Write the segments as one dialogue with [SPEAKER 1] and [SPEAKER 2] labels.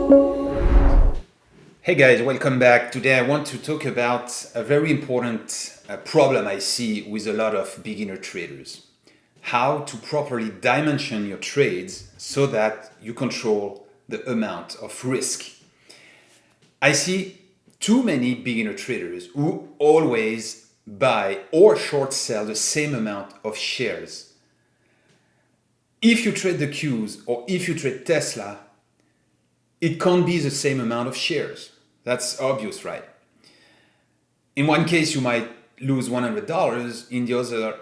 [SPEAKER 1] Hey guys, welcome back. Today I want to talk about a very important problem I see with a lot of beginner traders. How to properly dimension your trades so that you control the amount of risk. I see too many beginner traders who always buy or short sell the same amount of shares. If you trade the Qs or if you trade Tesla, it can't be the same amount of shares. That's obvious, right? In one case, you might lose $100. In the other,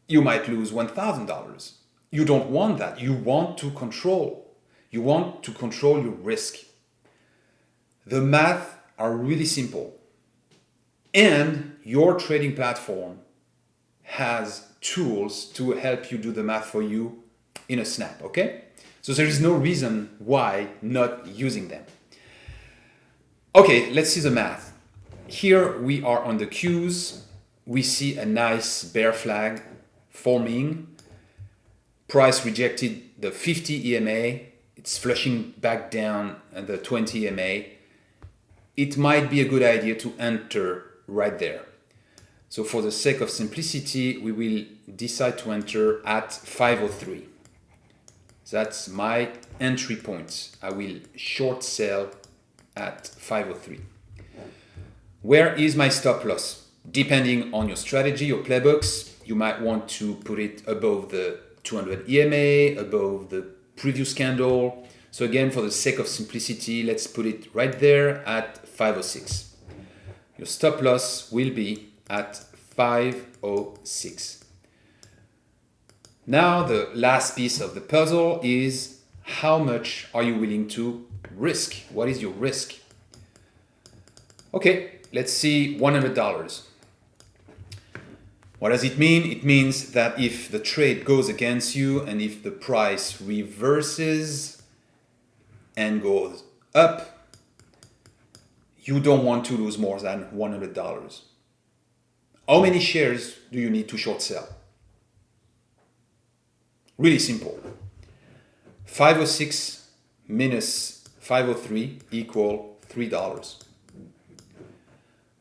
[SPEAKER 1] you might lose $1,000. You don't want that. You want to control. You want to control your risk. The math are really simple. And your trading platform has tools to help you do the math for you in a snap, okay? So there is no reason why not using them. Okay, let's see the math. Here we are on the Qs. We see a nice bear flag forming. Price rejected the 50 EMA. It's flushing back down at the 20 EMA. It might be a good idea to enter right there. So for the sake of simplicity, we will decide to enter at 503. That's my entry point. I will short sell at 503. Where is my stop loss? Depending on your strategy, your playbooks, you might want to put it above the 200 EMA, above the previous candle. So again, for the sake of simplicity, let's put it right there at 506. Your stop loss will be at 506. Now the last piece of the puzzle is how much are you willing to risk? What is your risk? Okay, let's see $100. What does it mean? It means that if the trade goes against you and if the price reverses and goes up, you don't want to lose more than $100. How many shares do you need to short sell? Really simple. 506 minus 503 equal $3.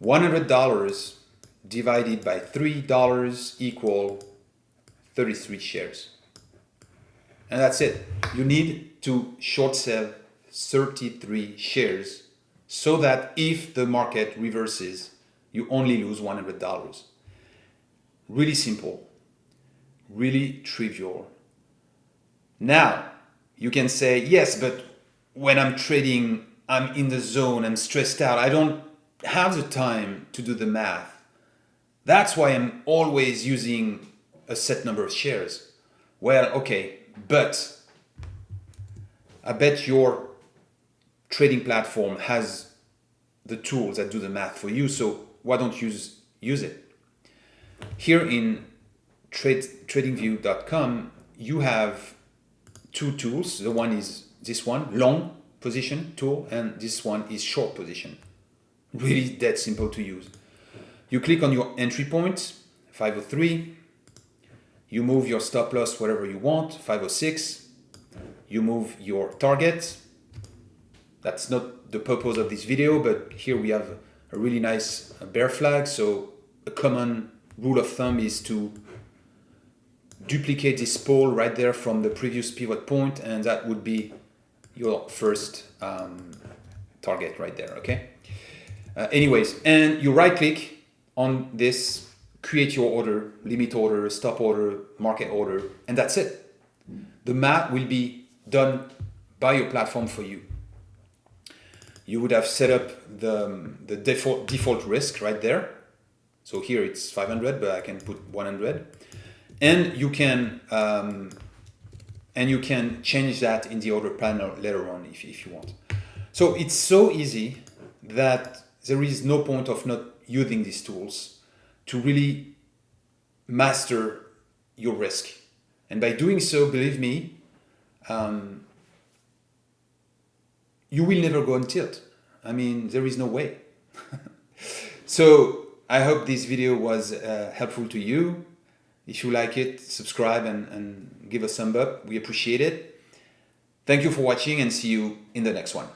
[SPEAKER 1] $100 divided by $3 equal 33 shares. And that's it. You need to short sell 33 shares so that if the market reverses, you only lose $100. Really simple, really trivial. Now, you can say, yes, but when I'm trading, I'm in the zone, I'm stressed out, I don't have the time to do the math. That's why I'm always using a set number of shares. Well, okay, but I bet your trading platform has the tools that do the math for you, so why don't you use it? Here in tradingview.com, you have two tools. The one is this one, long position tool, and this one is short position. Really that simple to use. You click on your entry point, 503. You move your stop loss wherever you want, 506. You move your target. That's not the purpose of this video, but here we have a really nice bear flag. So a common rule of thumb is to duplicate this pole right there from the previous pivot point, and that would be your first target right there, okay? Anyways, and you right click on this, create your order, limit order, stop order, market order, and that's it. The math will be done by your platform for you. You would have set up the default risk right there. So here it's 500, but I can put 100. And you can change that in the order panel later on if you want. So it's so easy that there is no point of not using these tools to really master your risk. And by doing so, believe me, you will never go on tilt. I mean, there is no way. So I hope this video was helpful to you. If you like it, subscribe and give a thumb up. We appreciate it. Thank you for watching and see you in the next one.